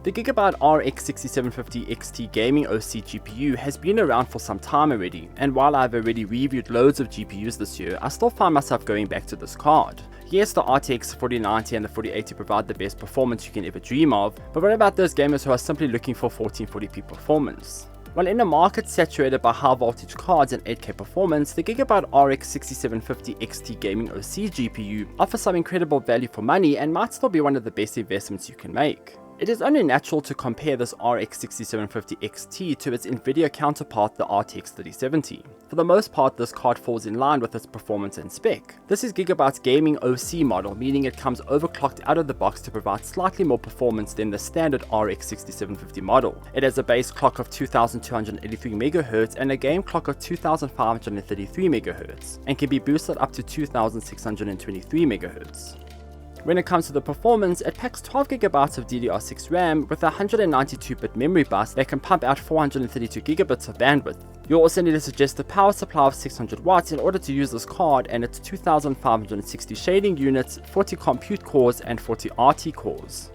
The Gigabyte RX 6750 XT gaming OC GPU has been around for some time already, and while I've already reviewed loads of GPUs this year, I still find myself going back to this card. Yes, the RTX 4090 and the 4080 provide the best performance you can ever dream of, but what about those gamers who are simply looking for 1440p performance? Well, in a market saturated by high voltage cards and 8K performance, the Gigabyte RX 6750 XT gaming OC GPU offers some incredible value for money and might still be one of the best investments you can make. It is only natural to compare this RX 6750 XT to its Nvidia counterpart, the RTX 3070. For the most part, this card falls in line with its performance and spec. This is Gigabyte's gaming OC model, meaning it comes overclocked out of the box to provide slightly more performance than the standard RX 6750 model. It has a base clock of 2283 MHz and a game clock of 2533 MHz, and can be boosted up to 2623 MHz. When it comes to the performance, it packs 12GB of DDR6 RAM with a 192-bit memory bus that can pump out 432GB of bandwidth. You'll also need to suggest a power supply of 600 watts in order to use this card, and it's 2560 shading units, 40 compute cores and 40 RT cores.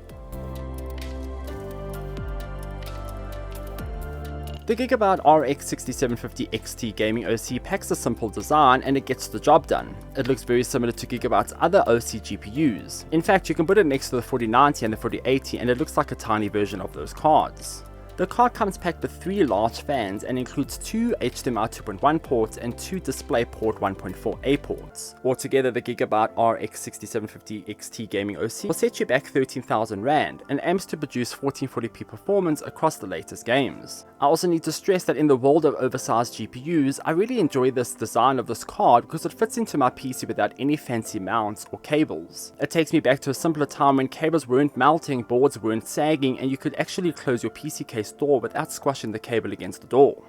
The Gigabyte RX 6750 XT gaming OC packs a simple design and it gets the job done. It looks very similar to Gigabyte's other OC GPUs. In fact, you can put it next to the 4090 and the 4080 and it looks like a tiny version of those cards. The card comes packed with 3 large fans and includes 2 HDMI 2.1 ports and 2 DisplayPort 1.4a ports. Altogether, the Gigabyte RX 6750 XT gaming OC will set you back 13,000 Rand and aims to produce 1440p performance across the latest games. I also need to stress that in the world of oversized GPUs, I really enjoy this design of this card because it fits into my PC without any fancy mounts or cables. It takes me back to a simpler time when cables weren't melting, boards weren't sagging, and you could actually close your PC case door without squashing the cable against the door.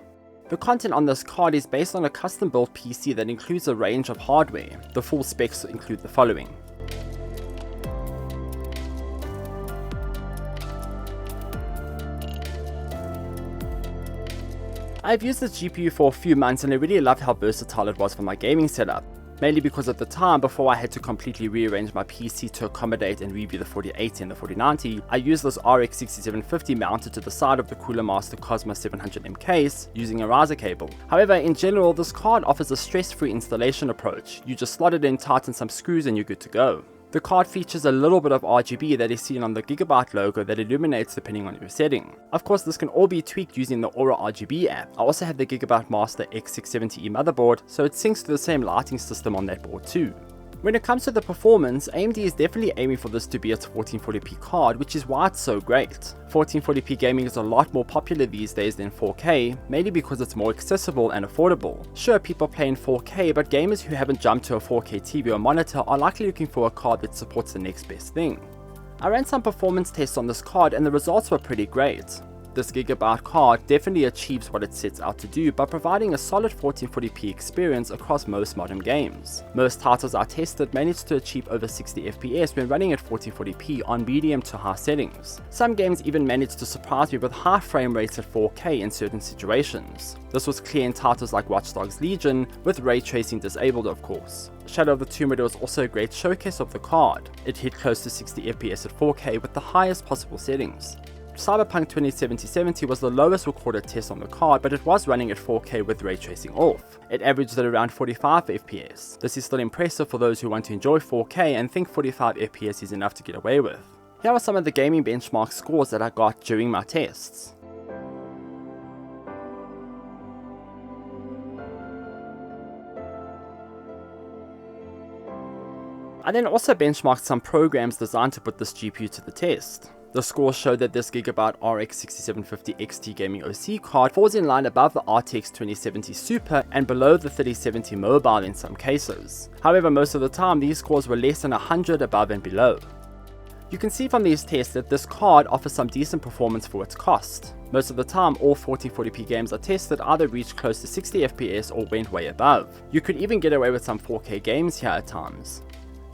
The content on this card is based on a custom built PC that includes a range of hardware. The full specs include the following. I've used this GPU for a few months and I really loved how versatile it was for my gaming setup. Mainly because at the time, before I had to completely rearrange my PC to accommodate and review the 4080 and the 4090, I used this RX 6750 mounted to the side of the Cooler Master Cosmo 700M case using a riser cable. However, in general, this card offers a stress-free installation approach. You just slot it in, tighten some screws and you're good to go. The card features a little bit of RGB that is seen on the Gigabyte logo that illuminates depending on your setting. Of course, this can all be tweaked using the Aura RGB app. I also have the Gigabyte Master X670E motherboard, so it syncs to the same lighting system on that board too. When it comes to the performance, AMD is definitely aiming for this to be its 1440p card, which is why it's so great. 1440p gaming is a lot more popular these days than 4K, mainly because it's more accessible and affordable. Sure, people play in 4K, but gamers who haven't jumped to a 4K TV or monitor are likely looking for a card that supports the next best thing. I ran some performance tests on this card and the results were pretty great. This Gigabyte card definitely achieves what it sets out to do by providing a solid 1440p experience across most modern games. Most titles I tested managed to achieve over 60 FPS when running at 1440p on medium to high settings. Some games even managed to surprise me with high frame rates at 4K in certain situations. This was clear in titles like Watch Dogs Legion, with ray tracing disabled of course. Shadow of the Tomb Raider was also a great showcase of the card. It hit close to 60 FPS at 4K with the highest possible settings. Cyberpunk 2077 was the lowest recorded test on the card, but it was running at 4K with ray tracing off. It averaged at around 45 FPS. This is still impressive for those who want to enjoy 4K and think 45 FPS is enough to get away with. Here are some of the gaming benchmark scores that I got during my tests. I then also benchmarked some programs designed to put this GPU to the test. The scores showed that this Gigabyte RX 6750 XT gaming OC card falls in line above the RTX 2070 Super and below the 3070 Mobile in some cases. However, most of the time these scores were less than 100 above and below. You can see from these tests that this card offers some decent performance for its cost. Most of the time, all 1440p games I tested either reached close to 60 FPS or went way above. You could even get away with some 4K games here at times.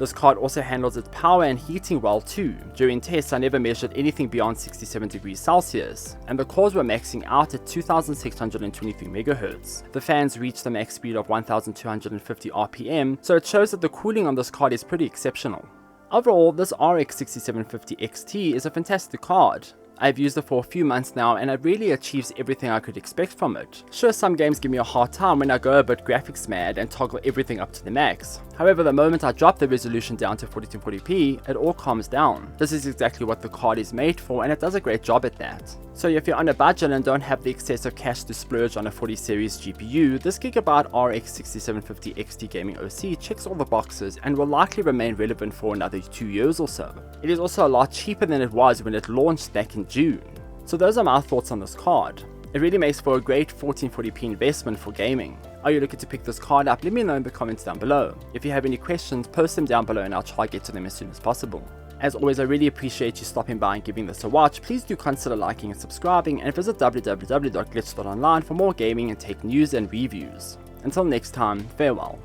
This card also handles its power and heating well too. During tests I never measured anything beyond 67 degrees Celsius, and the cores were maxing out at 2623 MHz. The fans reached a max speed of 1250 RPM, so it shows that the cooling on this card is pretty exceptional. Overall, this RX 6750 XT is a fantastic card. I've used it for a few months now and it really achieves everything I could expect from it. Sure, some games give me a hard time when I go a bit graphics mad and toggle everything up to the max. However, the moment I drop the resolution down to 4240p, it all calms down. This is exactly what the card is made for and it does a great job at that. So if you're on a budget and don't have the excessive cash to splurge on a 40 series GPU, this Gigabyte RX 6750 XT gaming OC checks all the boxes and will likely remain relevant for another 2 years or so. It is also a lot cheaper than it was when it launched back in June. So those are my thoughts on this card. It really makes for a great 1440p investment for gaming. Are you looking to pick this card up? Let me know in the comments down below. If you have any questions, post them down below and I'll try to get to them as soon as possible. As always, I really appreciate you stopping by and giving this a watch. Please do consider liking and subscribing, and visit www.glitch.online for more gaming and tech news and reviews. Until next time, farewell.